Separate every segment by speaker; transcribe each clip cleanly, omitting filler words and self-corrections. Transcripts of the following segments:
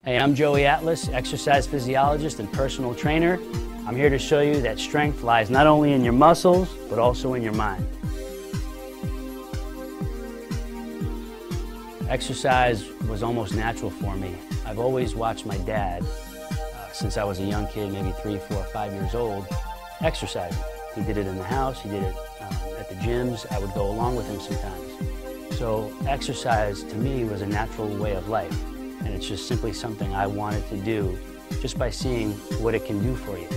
Speaker 1: Hey, I'm Joey Atlas, exercise physiologist and personal trainer. I'm here to show you that strength lies not only in your muscles, but also in your mind. Exercise was almost natural for me. I've always watched my dad, since I was a young kid, maybe 3, 4, 5 years old, exercising. He did it in the house, he did it at the gyms. I would go along with him sometimes. So exercise to me was a natural way of life. And it's just simply something I wanted to do just by seeing what it can do for you.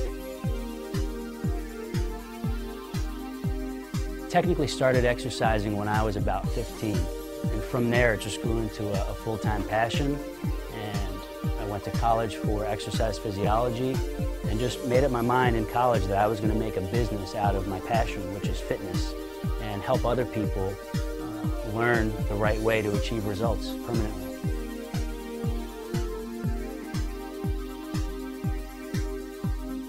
Speaker 1: Technically started exercising when I was about 15. And from there it just grew into a full-time passion. And I went to college for exercise physiology and just made up my mind in college that I was going to make a business out of my passion, which is fitness, and help other people learn the right way to achieve results permanently.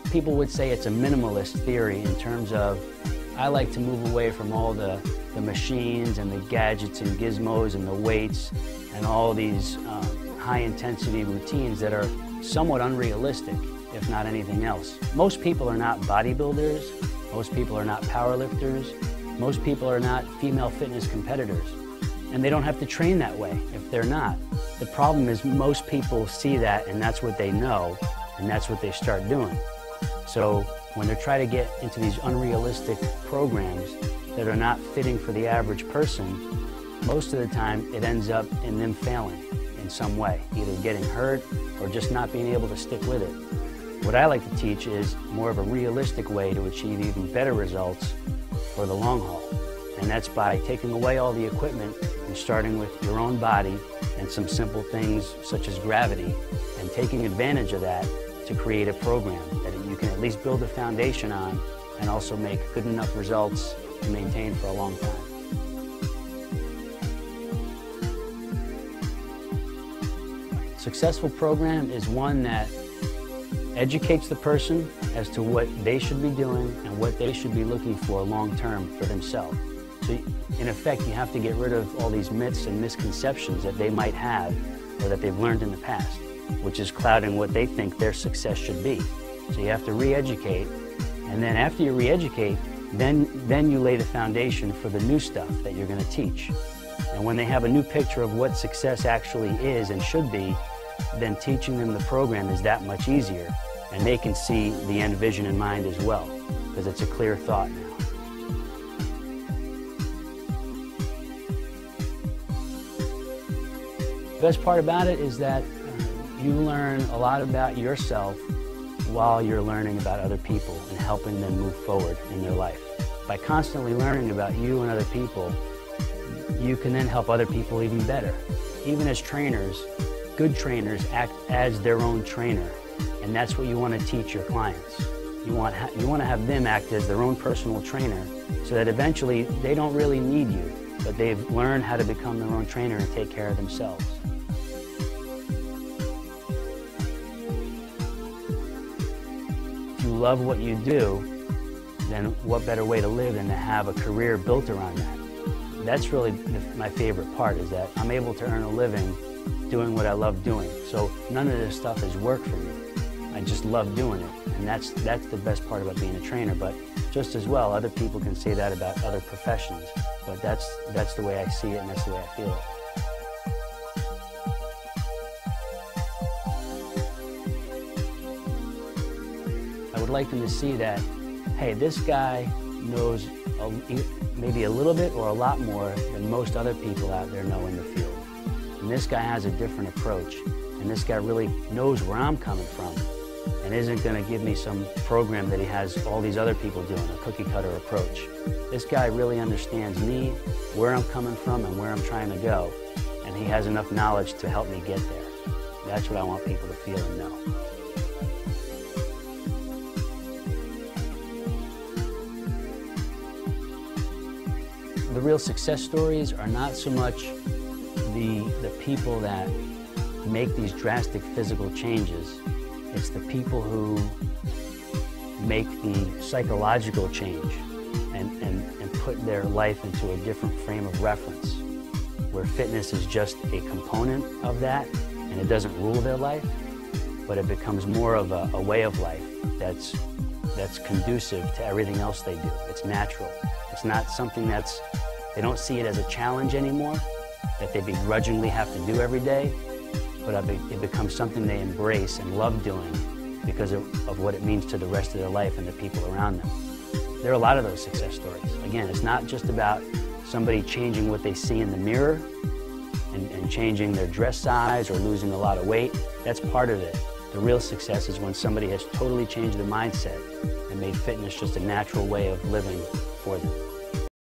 Speaker 1: People would say it's a minimalist theory in terms of I like to move away from all the machines and the gadgets and gizmos and the weights and all these high-intensity routines that are somewhat unrealistic, if not anything else. Most people are not bodybuilders. Most people are not powerlifters. Most people are not female fitness competitors. And they don't have to train that way if they're not. The problem is most people see that and that's what they know and that's what they start doing. So when they're trying to get into these unrealistic programs that are not fitting for the average person, most of the time it ends up in them failing in some way, either getting hurt or just not being able to stick with it. What I like to teach is more of a realistic way to achieve even better results for the long haul. And that's by taking away all the equipment and starting with your own body and some simple things such as gravity and taking advantage of that to create a program that you can at least build a foundation on and also make good enough results to maintain for a long time. A successful program is one that educates the person as to what they should be doing and what they should be looking for long-term for themselves. So in effect, you have to get rid of all these myths and misconceptions that they might have or that they've learned in the past, which is clouding what they think their success should be. So you have to re-educate, and then after you re-educate, then you lay the foundation for the new stuff that you're going to teach. And when they have a new picture of what success actually is and should be, then teaching them the program is that much easier, and they can see the end vision in mind as well, because it's a clear thought now. The best part about it is that you learn a lot about yourself while you're learning about other people and helping them move forward in their life. By constantly learning about you and other people, you can then help other people even better. Even as trainers, good trainers act as their own trainer, and that's what you want to teach your clients. You want to have them act as their own personal trainer so that eventually they don't really need you, but they've learned how to become their own trainer and take care of themselves. If you love what you do, then what better way to live than to have a career built around that? That's really my favorite part, is that I'm able to earn a living doing what I love doing. So none of this stuff is work for me. I just love doing it, and that's the best part about being a trainer. But just as well, other people can say that about other professions, but that's the way I see it and that's the way I feel it. I would like them to see that, hey, this guy knows maybe a little bit or a lot more than most other people out there know in the field. And this guy has a different approach, and this guy really knows where I'm coming from and isn't going to give me some program that he has all these other people doing, a cookie-cutter approach. This guy really understands me, where I'm coming from, and where I'm trying to go, and he has enough knowledge to help me get there. That's what I want people to feel and know. The real success stories are not so much the people that make these drastic physical changes. It's the people who make the psychological change and put their life into a different frame of reference, where fitness is just a component of that, and and it doesn't rule their life, but it becomes more of a way of life that's conducive to everything else they do. It's natural. It's not something they don't see it as a challenge anymore, that they begrudgingly have to do every day, but it becomes something they embrace and love doing because of what it means to the rest of their life and the people around them. There are a lot of those success stories. Again, it's not just about somebody changing what they see in the mirror and changing their dress size or losing a lot of weight. That's part of it. The real success is when somebody has totally changed their mindset and made fitness just a natural way of living for them.